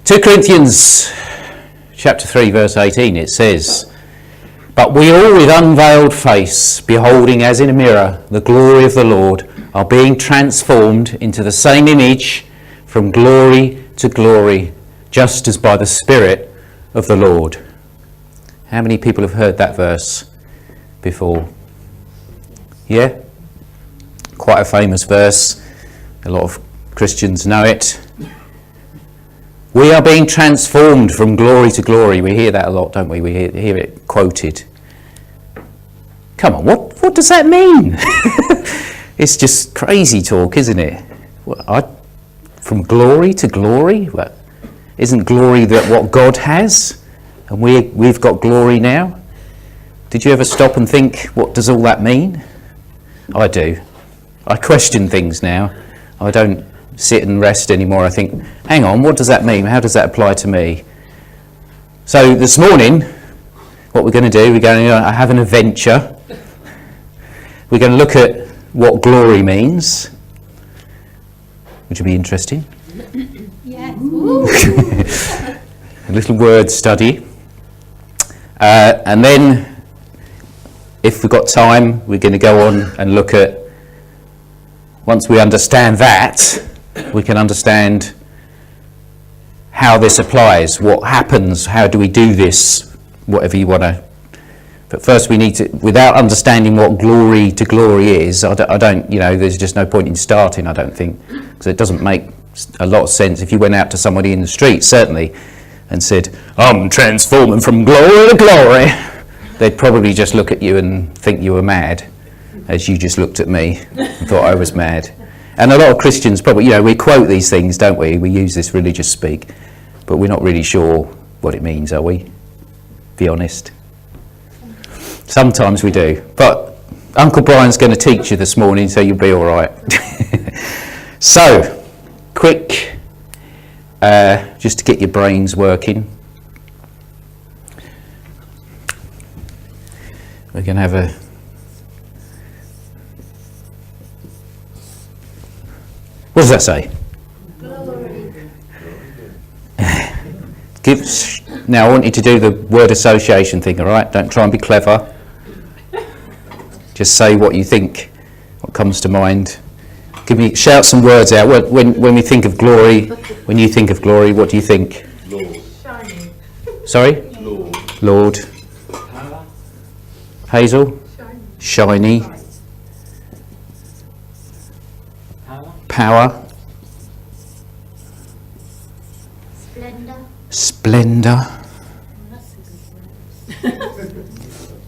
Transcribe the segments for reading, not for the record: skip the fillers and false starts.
2 Corinthians chapter 3 verse 18, it says, "But we all with unveiled face, beholding as in a mirror the glory of the Lord, are being transformed into the same image from glory to glory, just as by the Spirit of the Lord." How many people have heard that verse before? Yeah? Quite a famous verse. A lot of Christians know it. We are being transformed from glory to glory. We hear that a lot, don't we? We hear it quoted. Come on, what does that mean? It's just crazy talk, isn't it? From glory to glory? Isn't glory that what God has? And we've got glory now? Did you ever stop and think, what does all that mean? I do. I question things now. I don't sit and rest anymore. I think, hang on, what does that mean? How does that apply to me? So this morning, what we're going to do, we're going to have an adventure. We're going to look at what glory means, which will be interesting. Yes. A little word study. And then, if we've got time, we're going to go on and look at, once we understand that, we can understand how this applies, what happens, how do we do this, whatever you want to. But first we need to, without understanding what glory to glory is, I don't, there's just no point in starting, I don't think, because it doesn't make a lot of sense. If you went out to somebody in the street, certainly, and said, "I'm transforming from glory to glory," they'd probably just look at you and think you were mad, as you just looked at me and thought I was mad. And a lot of Christians probably, we quote these things, don't we? We use this religious speak, but we're not really sure what it means, are we? Be honest. Sometimes we do. But Uncle Brian's going to teach you this morning, so you'll be all right. So, quick, just to get your brains working. We're going to have a... What does that say? Glory. Now I want you to do the word association thing, all right? Don't try and be clever. Just say what you think, what comes to mind. Shout some words out. When we think of glory, when you think of glory, what do you think? Lord. Shiny. Sorry? Lord. Power. Hazel? Shiny. Shiny. Power. Splendor.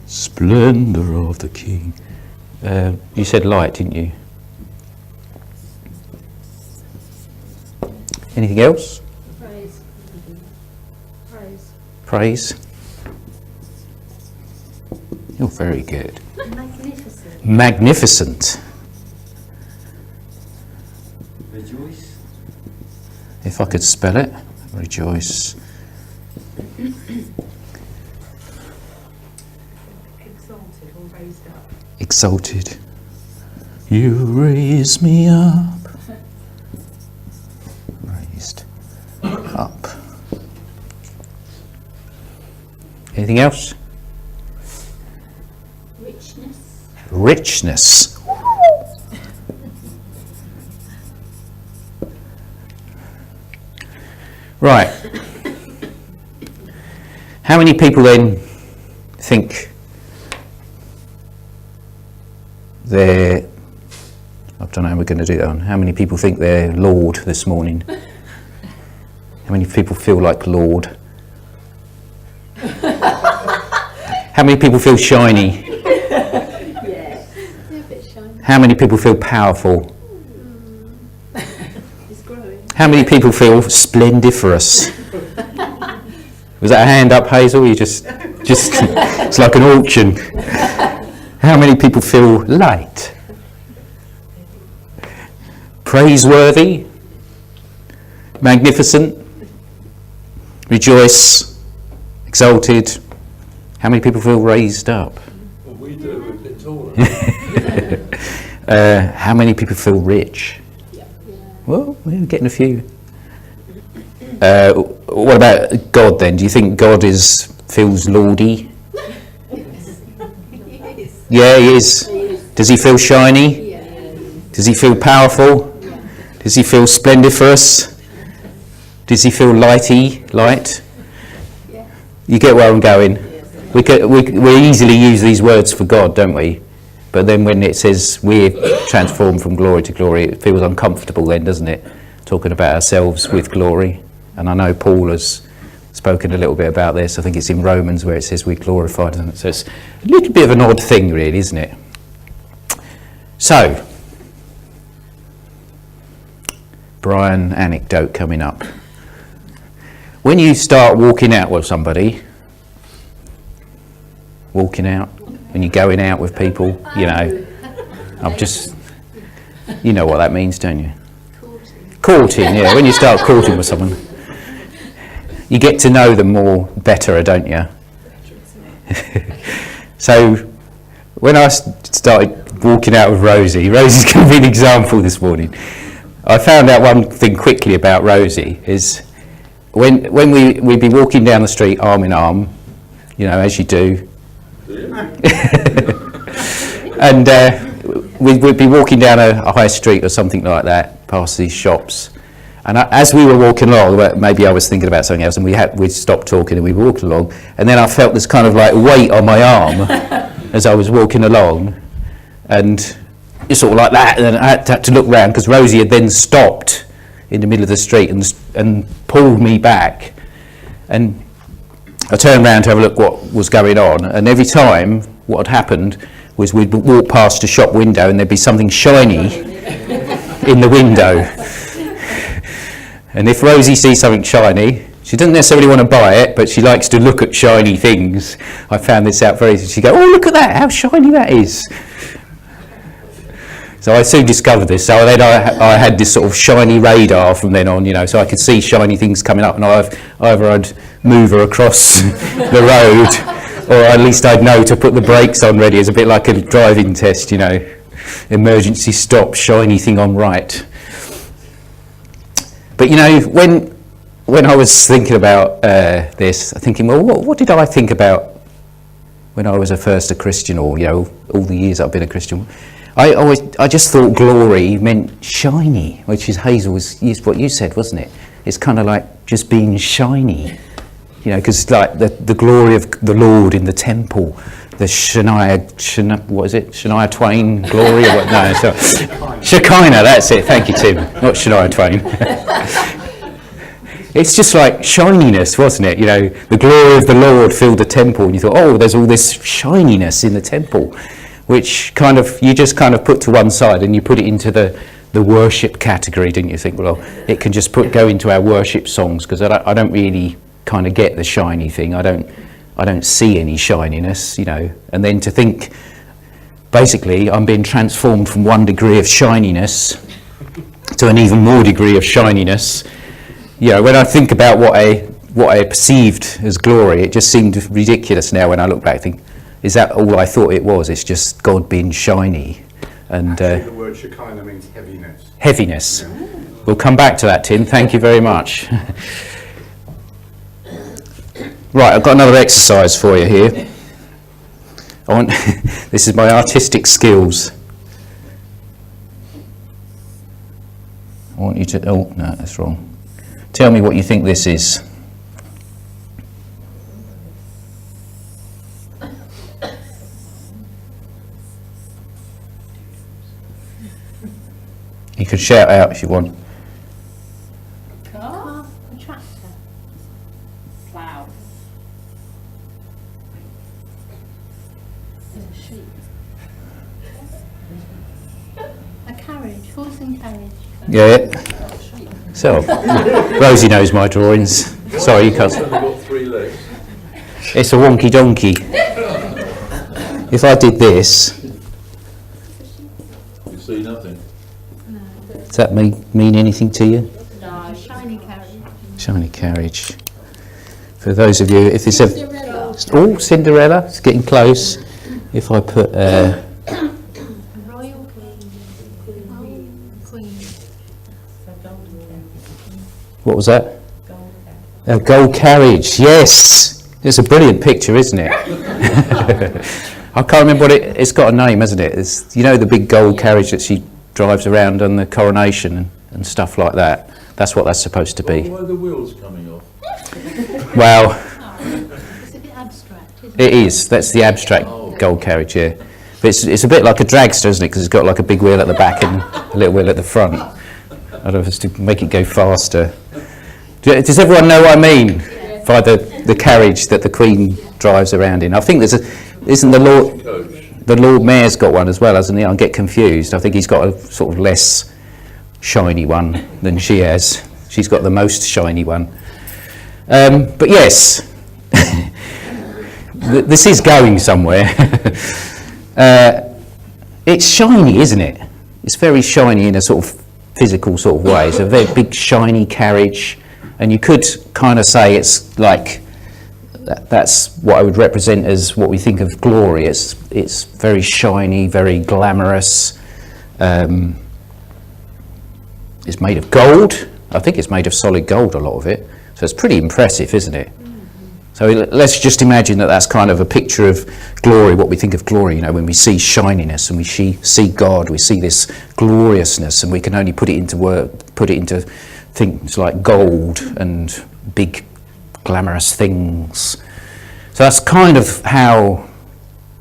Splendor of the King. You said light, didn't you? Anything else? Praise. Praise. Praise. You're very good. Magnificent. Magnificent. Rejoice. If I could spell it. Rejoice. Exalted or raised up. Exalted. You raise me up. Raised up. Anything else? Richness. Richness. Right. How many people then think they're... I don't know how we're going to do that one. How many people think they're Lord this morning? How many people feel like Lord? How many people feel shiny? Yeah. A bit shiny. How many people feel powerful? It's growing. How many people feel splendiferous? Was that a hand up, Hazel? You just it's like an auction. How many people feel light? Praiseworthy? Magnificent? Rejoice? Exalted? How many people feel raised up? Well, we do, we're a bit taller. How many people feel rich? Yeah. Well, we're getting a few. what about God then? Do you think God feels lordy? Yeah, he is. Does he feel shiny? Does he feel powerful? Does he feel splendiferous? Does he feel light? You get where I'm going? We easily use these words for God, don't we? But then when it says we're transformed from glory to glory, it feels uncomfortable then, doesn't it? Talking about ourselves with glory. And I know Paul has spoken a little bit about this. I think it's in Romans where it says we're glorified. And so it's a little bit of an odd thing, really, isn't it? So, Brian anecdote coming up. When you start walking out with somebody, when you're going out with people, you know, you know what that means, don't you? Courting, yeah. When you start courting with someone, you get to know them better, don't you? So, when I started walking out with Rosie's going to be an example this morning. I found out one thing quickly about Rosie is when we'd be walking down the street arm in arm, you know, as you do, and we'd be walking down a high street or something like that, past these shops, and as we were walking along, maybe I was thinking about something else, and we'd stopped talking and we walked along, and then I felt this kind of like weight on my arm as I was walking along, and it's sort of like that, and then I had to look round because Rosie had then stopped in the middle of the street and pulled me back, and I turned round to have a look what was going on, and every time what had happened was we'd walk past a shop window and there'd be something shiny in the window, and if Rosie sees something shiny, she doesn't necessarily want to buy it, but she likes to look at shiny things. I found this out she'd go, oh, look at that, how shiny that is. So I soon discovered this. So then I had this sort of shiny radar from then on, you know, so I could see shiny things coming up, and either I'd move her across the road, or at least I'd know to put the brakes on ready. It's a bit like a driving test, you know. Emergency stop, shiny thing on right. But you know, when I was thinking about this, I'm thinking, well, what did I think about when I was first a Christian, or you know, all the years I've been a Christian? I just thought glory meant shiny, which is what you said, wasn't it? It's kind of like just being shiny, you know, because like the glory of the Lord in the temple, the Shania Twain glory, or what? No, so Shekinah. That's it. Thank you, Tim. Not Shania Twain. It's just like shininess, wasn't it? You know, the glory of the Lord filled the temple, and you thought, oh, there's all this shininess in the temple, which you just put to one side and you put it into the worship category, didn't you? Think, well, it can just go into our worship songs, because I don't really kind of get the shiny thing. I don't see any shininess, you know. And then to think, basically, I'm being transformed from one degree of shininess to an even more degree of shininess. You know, when I think about what I perceived as glory, it just seemed ridiculous now when I look back. Think, is that all I thought it was? It's just God being shiny. And the word Shekinah means heaviness. Heaviness. Yeah. We'll come back to that, Tim. Thank you very much. Right, I've got another exercise for you here. This is my artistic skills. I want you to... Oh, no, that's wrong. Tell me what you think this is. You could shout out if you want. Car, a tractor, plough, a sheep, a carriage, horse and carriage. Yeah. So, Rosie knows my drawings. Sorry, you can't. It's only got 3 legs. It's a wonky donkey. If I did this, You see nothing. does that mean anything to you? No, shiny carriage. Shiny carriage. For those of you, if it's Cinderella. Cinderella, it's getting close. If I put Royal queen. Queen. what was that? A gold carriage, yes. It's a brilliant picture, isn't it? I can't remember what it's got a name, hasn't it? It's, you know, the big gold carriage that she drives around on the coronation and stuff like that. That's what that's supposed to be. Why are the wheels coming off? Well, It's a bit abstract, isn't it is. That's the abstract gold carriage, yeah. But it's a bit like a dragster, isn't it? Because it's got like a big wheel at the back and a little wheel at the front. I don't know if it's to make it go faster. Does everyone know what I mean by the carriage that the Queen drives around in? I think isn't the Lord Mayor's got one as well, hasn't he? I get confused. I think he's got a sort of less shiny one than she has. She's got the most shiny one. But yes, this is going somewhere. It's shiny, isn't it? It's very shiny in a sort of physical sort of way. It's a very big shiny carriage, and you could kind of say it's like that's what I would represent as what we think of glory. It's very shiny, very glamorous. It's made of gold. I think it's made of solid gold, a lot of it. So it's pretty impressive, isn't it? So let's just imagine that that's kind of a picture of glory, what we think of glory, you know, when we see shininess and we see God, we see this gloriousness, and we can only put it into things like gold and big glamorous things. So that's kind of how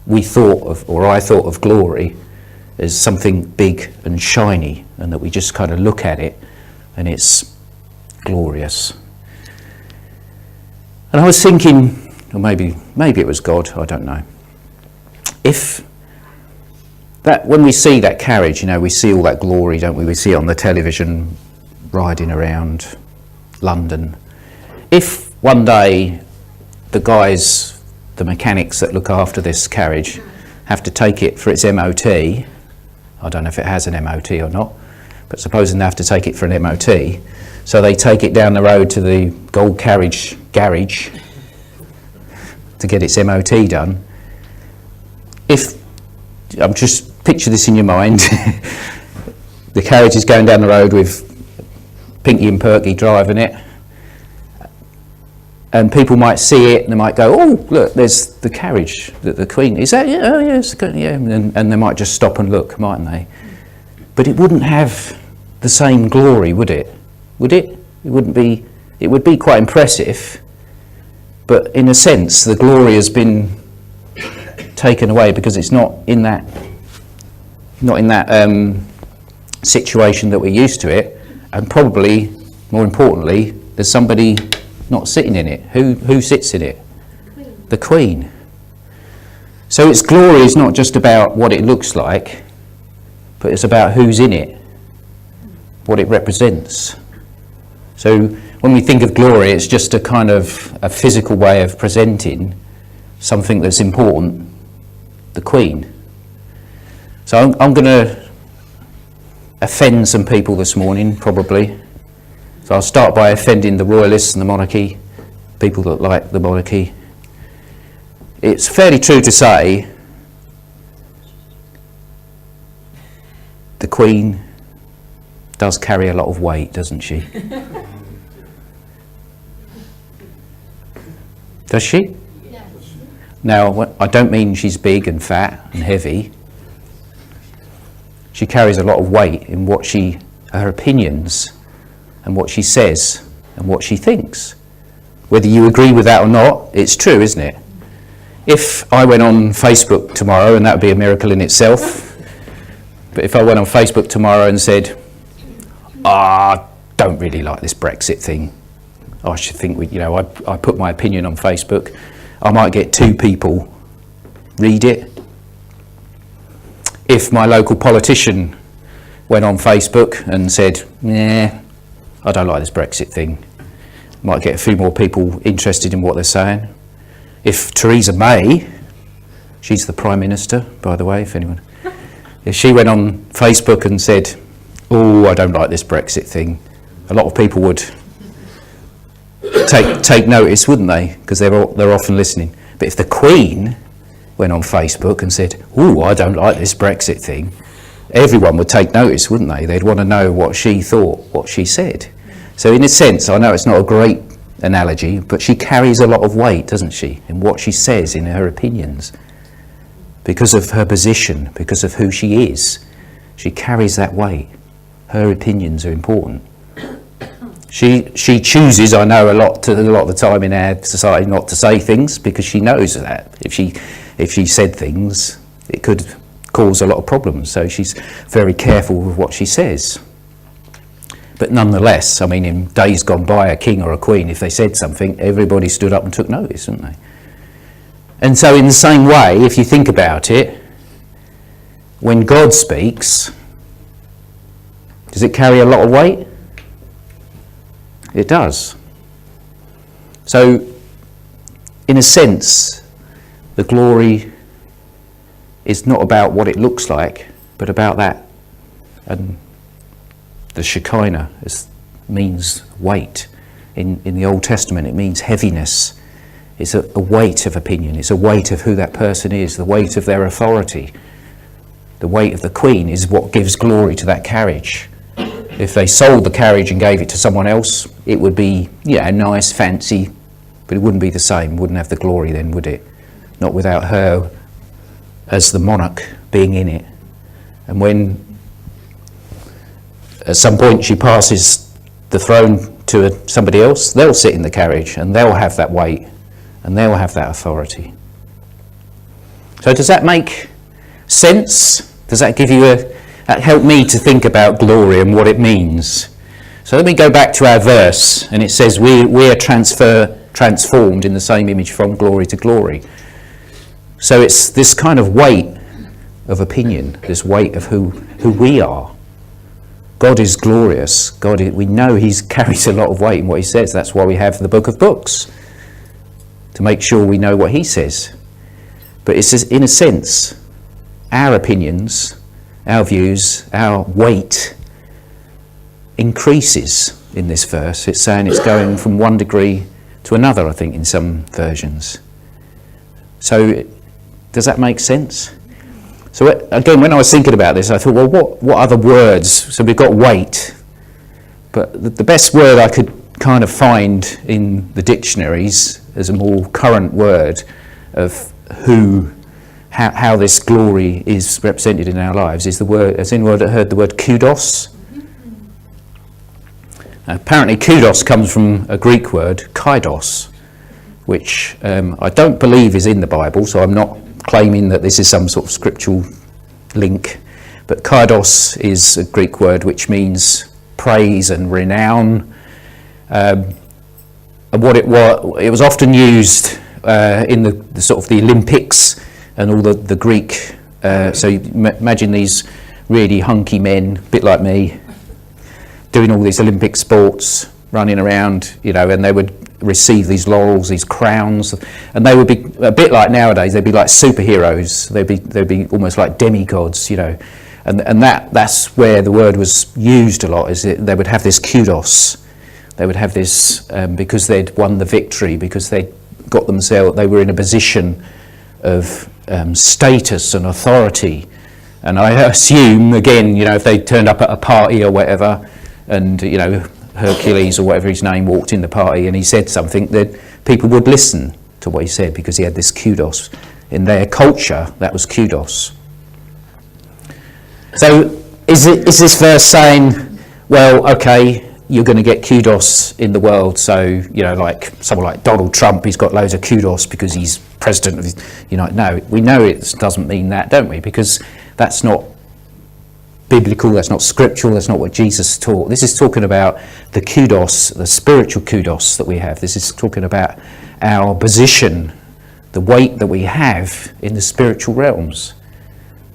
we thought of, or I thought of glory, as something big and shiny, and that we just kind of look at it and it's glorious. And I was thinking, or maybe it was God, I don't know. If that, when we see that carriage, you know, we see all that glory, don't we? We see it on the television riding around London. If one day the mechanics that look after this carriage have to take it for its MOT, I don't know if it has an MOT or not, but supposing they have to take it for an MOT, so they take it down the road to the gold carriage garage to get its MOT done. If, I'm just picture this in your mind, the carriage is going down the road with Pinky and Perky driving it, and people might see it and they might go, oh look, there's the carriage that the Queen, is that, yeah, oh yes, yeah, and they might just stop and look, mightn't they? But it wouldn't have the same glory, would it? Would it? It wouldn't be. It would be quite impressive, but in a sense, the glory has been taken away because it's not in that situation that we're used to it, and probably more importantly, there's somebody not sitting in it. Who sits in it? The Queen. So its glory is not just about what it looks like, but it's about who's in it, what it represents. So when we think of glory, it's just a kind of a physical way of presenting something that's important, the Queen. So I'm going to offend some people this morning, probably. So I'll start by offending the royalists and the monarchy, people that like the monarchy. It's fairly true to say the Queen does carry a lot of weight, doesn't she? Does she? Yes. Now, I don't mean she's big and fat and heavy. She carries a lot of weight in her opinions and what she says and what she thinks. Whether you agree with that or not, it's true, isn't it? If I went on Facebook tomorrow, and that would be a miracle in itself, but if I went on Facebook tomorrow and said, I don't really like this Brexit thing, I should think, I put my opinion on Facebook, I might get 2 people read it. If my local politician went on Facebook and said, I don't like this Brexit thing, might get a few more people interested in what they're saying. If Theresa May, she's the Prime Minister, by the way, if she went on Facebook and said, I don't like this Brexit thing, a lot of people would take notice, wouldn't they? Because they're often listening. But if the Queen went on Facebook and said, I don't like this Brexit thing, everyone would take notice, wouldn't they? They'd want to know what she thought, what she said. So in a sense, I know it's not a great analogy, but she carries a lot of weight, doesn't she, in what she says, in her opinions. Because of her position, because of who she is, she carries that weight. Her opinions are important. She chooses, I know, a lot of the time in our society not to say things because she knows that if she said things, it could cause a lot of problems. So she's very careful with what she says. But nonetheless, I mean, in days gone by, a king or a queen, if they said something, everybody stood up and took notice, didn't they? And so in the same way, if you think about it, when God speaks, does it carry a lot of weight? It does. So, in a sense, the glory is not about what it looks like, but about that. And the Shekinah means weight. In the Old Testament, it means heaviness. It's a weight of opinion. It's a weight of who that person is, the weight of their authority. The weight of the queen is what gives glory to that carriage. If they sold the carriage and gave it to someone else, it would be, nice, fancy, but it wouldn't be the same. Wouldn't have the glory then, would it? Not without her as the monarch being in it. And when at some point she passes the throne to somebody else, they'll sit in the carriage and they'll have that weight and they'll have that authority. So does that make sense? Does that give you that help me to think about glory and what it means? So let me go back to our verse, and it says we are transformed in the same image from glory to glory. So it's this kind of weight of opinion, this weight of who we are. God is glorious. We know he carries a lot of weight in what he says. That's why we have the book of books, to make sure we know what he says. But it's in a sense, our opinions, our views, our weight increases in this verse. It's saying it's going from one degree to another, I think, in some versions. So does that make sense? So again, when I was thinking about this, I thought, well, what other words? So we've got weight, but the best word I could kind of find in the dictionaries as a more current word of how this glory is represented in our lives is the word, has anyone heard the word kudos? Apparently kudos comes from a Greek word, kaidos, which I don't believe is in the Bible, so I'm not claiming that this is some sort of scriptural link, but kaidos is a Greek word which means praise and renown. And what it was often used in the sort of the Olympics and all the Greek, so you imagine these really hunky men, a bit like me, doing all these Olympic sports, running around, and they would receive these laurels, these crowns, and they would be a bit like nowadays. They'd be like superheroes. They'd be almost like demigods, and that's where the word was used a lot. Is they would have this kudos, they would have this because they'd won the victory, because they were in a position of status and authority. And I assume, again, if they turned up at a party or whatever, and Hercules or whatever his name walked in the party and he said something, that people would listen to what he said because he had this kudos. In their culture, that was kudos. So is this verse saying, well, okay, you're going to get kudos in the world, so like someone like Donald Trump, he's got loads of kudos because he's president of the United? No, we know it doesn't mean that, don't we? Because that's not biblical, that's not scriptural, that's not what Jesus taught. This is talking about the kudos, the spiritual kudos that we have. This is talking about our position, the weight that we have in the spiritual realms,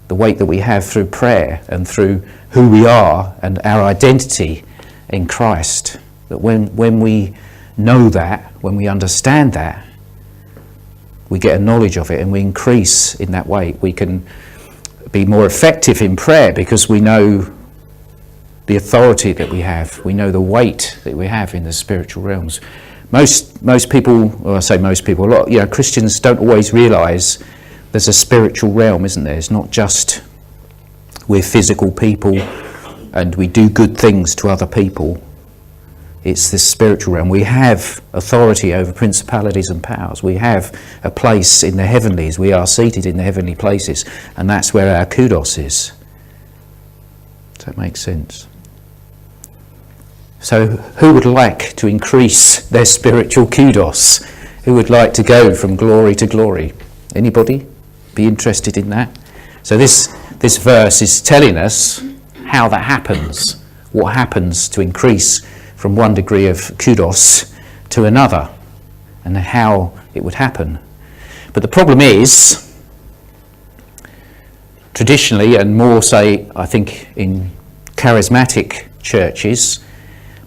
the weight that we have through prayer and through who we are and our identity in Christ. That when we know that, when we understand that, we get a knowledge of it and we increase in that way. We can be more effective in prayer because we know the authority that we have. We know the weight that we have in the spiritual realms. Most people, or I say most people, a lot, Christians don't always realise there's a spiritual realm, isn't there? It's not just we're physical people and we do good things to other people. It's this spiritual realm. We have authority over principalities and powers. We have a place in the heavenlies. We are seated in the heavenly places, and that's where our kudos is. Does that make sense? So who would like to increase their spiritual kudos? Who would like to go from glory to glory? Anybody be interested in that? So this verse is telling us how that happens. What happens to increase from one degree of kudos to another, and how it would happen. But the problem is, traditionally, and more say, I think, in charismatic churches,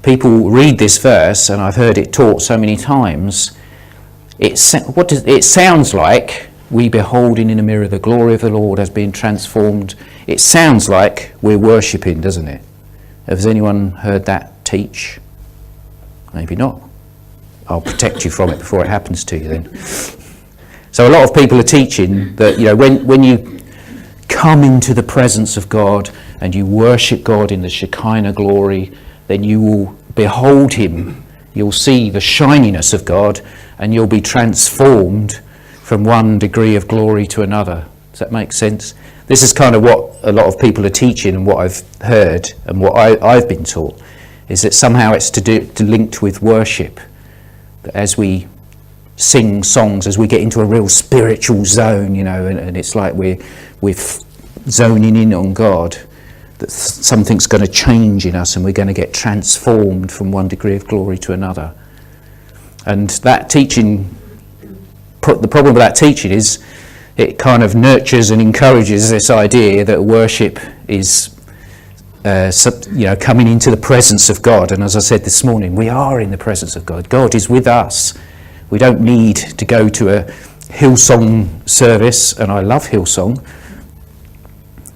people read this verse, and I've heard it taught so many times, it sounds like, we beholding in a mirror the glory of the Lord as being transformed. It sounds like we're worshipping, doesn't it? Has anyone heard that teach? Maybe not. I'll protect you from it before it happens to you then. So a lot of people are teaching that, when you come into the presence of God and you worship God in the Shekinah glory, then you will behold him, you'll see the shininess of God, and you'll be transformed from one degree of glory to another. Does that make sense? This is kind of what a lot of people are teaching, and what I've heard and what I've been taught, is that somehow it's linked with worship. That as we sing songs, as we get into a real spiritual zone, and it's like we're zoning in on God, that something's going to change in us and we're going to get transformed from one degree of glory to another. And that teaching, the problem with that teaching is it kind of nurtures and encourages this idea that worship is coming into the presence of God. And as I said this morning, we are in the presence of God. God is with us. We don't need to go to a Hillsong service, and I love Hillsong.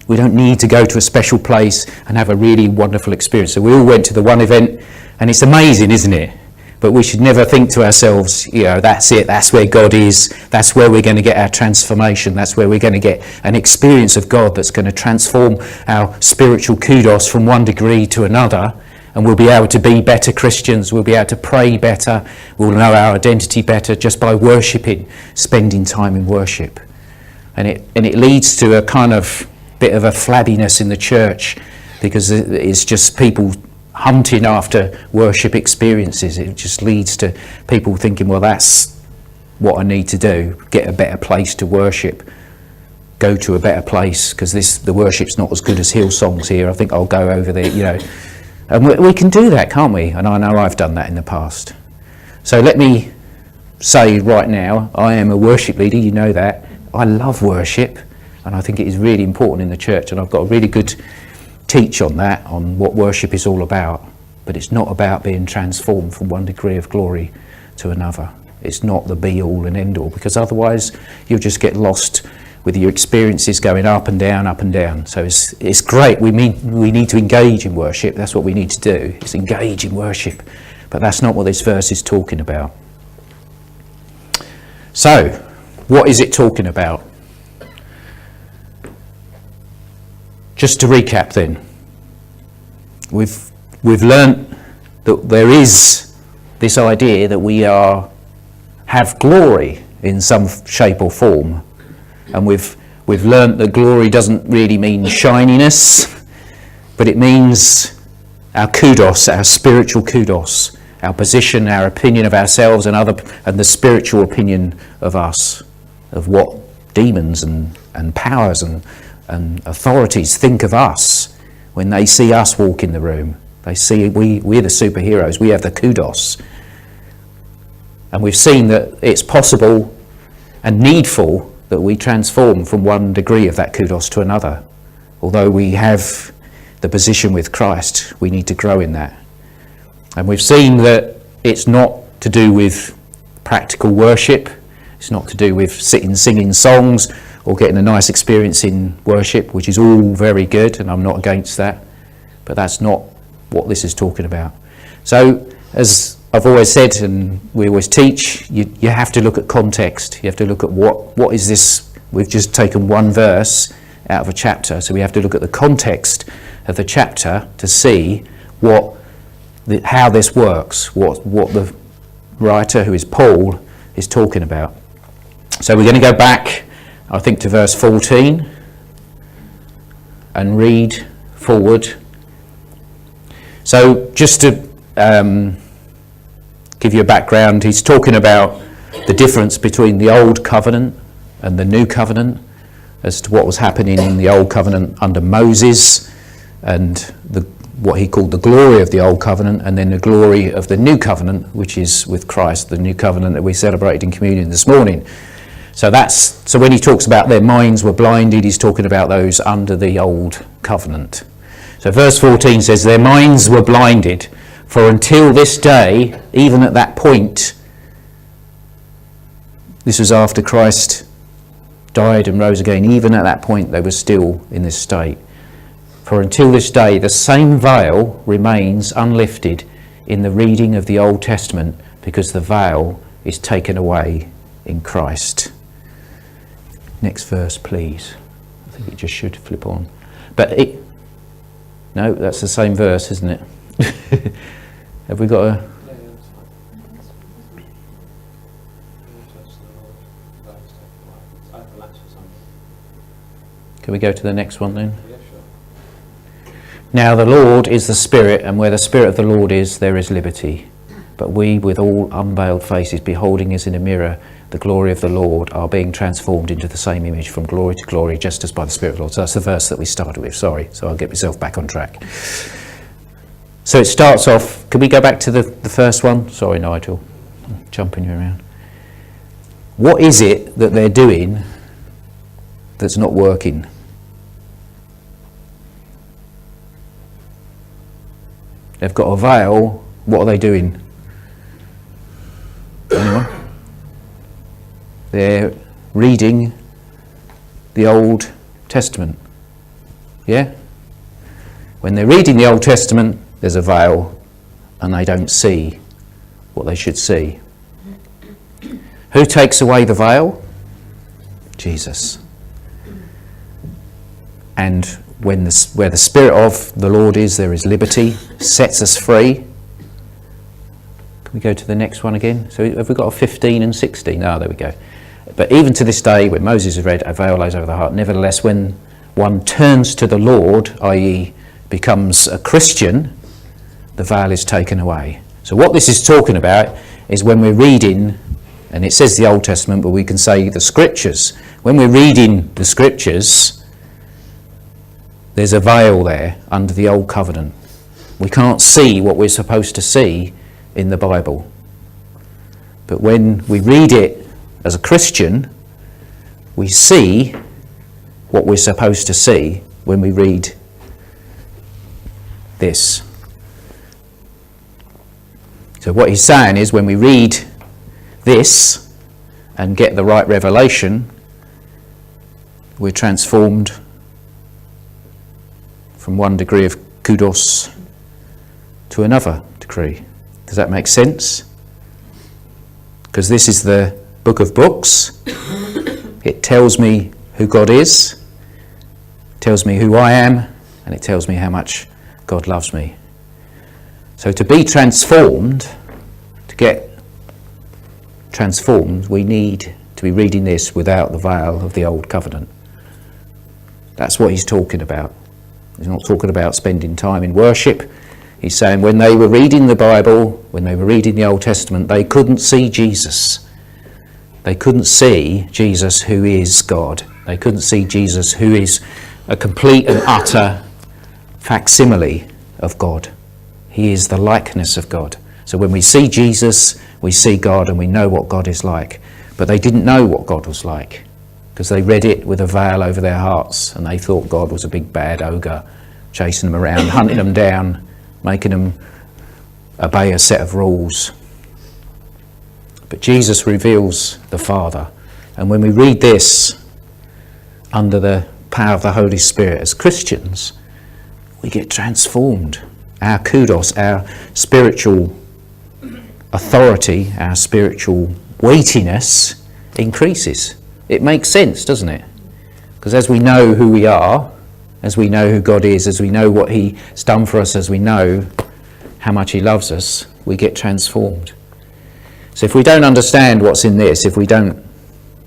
We don't need to go to a special place and have a really wonderful experience. So we all went to the one event, and it's amazing, isn't it? But we should never think to ourselves, that's it, that's where God is, that's where we're going to get our transformation, that's where we're going to get an experience of God that's going to transform our spiritual kudos from one degree to another, and we'll be able to be better Christians, we'll be able to pray better, we'll know our identity better just by worshipping, spending time in worship. And it leads to a kind of bit of a flabbiness in the church, because it's just people hunting after worship experiences. It just leads to people thinking, well, that's what I need to do, get a better place to worship, go to a better place, because the worship's not as good as Hillsong's here, I think I'll go over there, And we can do that, can't we? And I know I've done that in the past. So let me say right now, I am a worship leader, you know that. I love worship, and I think it is really important in the church, and I've got a really good teach on that, on what worship is all about. But it's not about being transformed from one degree of glory to another. It's not the be all and end all, because otherwise you'll just get lost with your experiences going up and down, up and down. So it's great. We need to engage in worship. That's what we need to do, is engage in worship. But that's not what this verse is talking about. So, what is it talking about? Just to recap then, we've learnt that there is this idea that we have glory in some shape or form, and we've learnt that glory doesn't really mean shininess, but it means our kudos, our spiritual kudos, our position, our opinion of ourselves and the spiritual opinion of us, of what demons and powers and authorities think of us when they see us walk in the room. They see we're the superheroes, we have the kudos. And we've seen that it's possible and needful that we transform from one degree of that kudos to another. Although we have the position with Christ, we need to grow in that. And we've seen that it's not to do with practical worship, it's not to do with singing songs or getting a nice experience in worship, which is all very good, and I'm not against that, but that's not what this is talking about. So, as I've always said, and we always teach, you have to look at context. You have to look at what is this. We've just taken one verse out of a chapter, so we have to look at the context of the chapter to see what how this works, what the writer, who is Paul, is talking about. So we're going to go back, I think, to verse 14 and read forward. So just to give you a background, he's talking about the difference between the old covenant and the new covenant, as to what was happening in the old covenant under Moses, and what he called the glory of the old covenant, and then the glory of the new covenant, which is with Christ, the new covenant that we celebrated in communion this morning. So when he talks about their minds were blinded, he's talking about those under the old covenant. So verse 14 says, their minds were blinded, for until this day, even at that point, this was after Christ died and rose again, even at that point they were still in this state. For until this day, the same veil remains unlifted in the reading of the Old Testament, because the veil is taken away in Christ. Next verse, please. I think it just should flip on. No, that's the same verse, isn't it? Have we got a... Can we go to the next one then? Now the Lord is the Spirit, and where the Spirit of the Lord is, there is liberty. But we, with all unveiled faces, beholding as in a mirror the glory of the Lord, are being transformed into the same image from glory to glory, just as by the Spirit of the Lord. So that's the verse that we started with. Sorry, so I'll get myself back on track. So it starts off... Can we go back to the first one? Sorry, Nigel. I'm jumping you around. What is it that they're doing that's not working? They've got a veil. What are they doing? Anyone? They're reading the Old Testament. Yeah? When they're reading the Old Testament, there's a veil, and they don't see what they should see. Who takes away the veil? Jesus. And where the Spirit of the Lord is, there is liberty, sets us free. Can we go to the next one again? So have we got a 15 and 16? Ah, there we go. But even to this day, when Moses is read, a veil lies over the heart. Nevertheless, when one turns to the Lord, i.e. becomes a Christian, the veil is taken away. So what this is talking about is when we're reading, and it says the Old Testament, but we can say the Scriptures. When we're reading the Scriptures, there's a veil there under the Old Covenant. We can't see what we're supposed to see in the Bible. But when we read it as a Christian, we see what we're supposed to see when we read this. So what he's saying is, when we read this and get the right revelation, we're transformed from one degree of kudos to another degree. Does that make sense? Because this is the book of books. It tells me who God is, it tells me who I am, and it tells me how much God loves me. So to be transformed, to get transformed, we need to be reading this without the veil of the Old Covenant. That's what he's talking about. He's not talking about spending time in worship. He's saying when they were reading the Bible, when they were reading the Old Testament, they couldn't see Jesus. They couldn't see Jesus who is God. They couldn't see Jesus who is a complete and utter facsimile of God. He is the likeness of God. So when we see Jesus, we see God, and we know what God is like. But they didn't know what God was like, because they read it with a veil over their hearts, and they thought God was a big bad ogre chasing them around, hunting them down, making them obey a set of rules. But Jesus reveals the Father. And when we read this under the power of the Holy Spirit as Christians, we get transformed. Our kudos, our spiritual authority, our spiritual weightiness increases. It makes sense, doesn't it? Because as we know who we are, as we know who God is, as we know what He's done for us, as we know how much he loves us, we get transformed. So if we don't understand what's in this, if we don't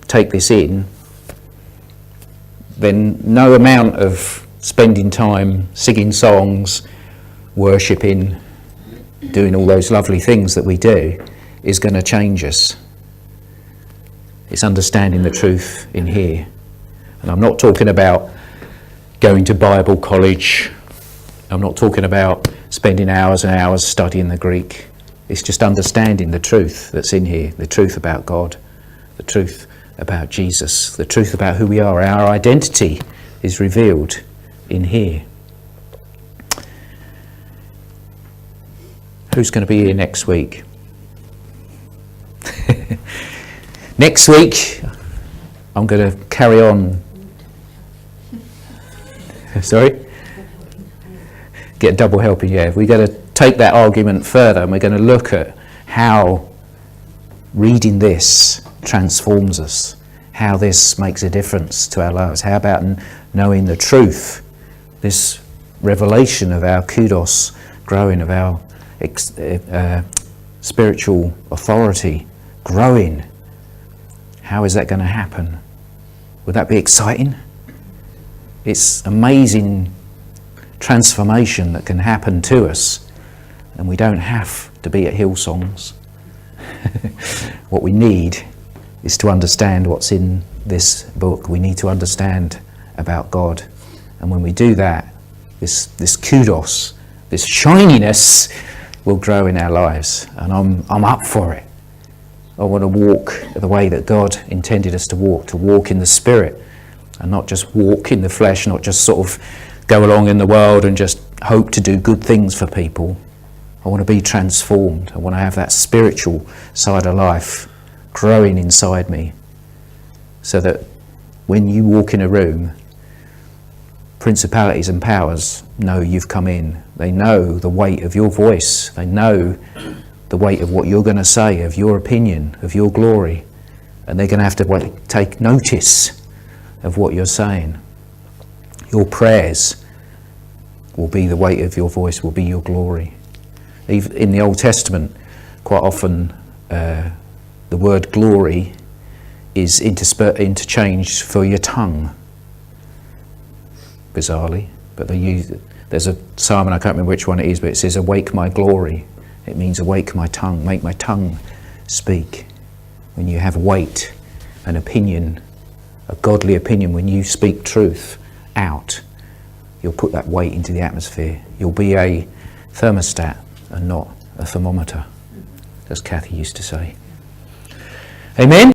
take this in, then no amount of spending time singing songs, worshipping, doing all those lovely things that we do is going to change us. It's understanding the truth in here. And I'm not talking about going to Bible college. I'm not talking about spending hours and hours studying the Greek. It's just understanding the truth that's in here, the truth about God, the truth about Jesus, the truth about who we are. Our identity is revealed in here. Who's going to be here next week? Next week, I'm going to carry on. Sorry? Get a double helping, yeah. We're going to take that argument further, and we're going to look at how reading this transforms us, how this makes a difference to our lives. How about knowing the truth, this revelation of our kudos growing, of our spiritual authority growing. How is that going to happen? Would that be exciting? It's amazing transformation that can happen to us, and we don't have to be at Hillsongs. What we need is to understand what's in this book. We need to understand about God, and when we do that, this kudos, this shininess will grow in our lives, and I'm up for it. I want to walk the way that God intended us to walk in the Spirit, and not just walk in the flesh, not just sort of go along in the world and just hope to do good things for people. I want to be transformed. I want to have that spiritual side of life growing inside me, so that when you walk in a room, principalities and powers know you've come in. They know the weight of your voice. They know the weight of what you're going to say, of your opinion, of your glory. And they're going to have to take notice of what you're saying. Your prayers will be the weight of your voice, will be your glory. Even in the Old Testament, quite often the word glory is interchanged for your tongue, bizarrely. But there's a psalm, and I can't remember which one it is, but it says, "Awake my glory." It means awake my tongue, make my tongue speak. When you have weight, an opinion, a godly opinion, when you speak truth out, you'll put that weight into the atmosphere. You'll be a thermostat and not a thermometer, as Kathy used to say. Amen?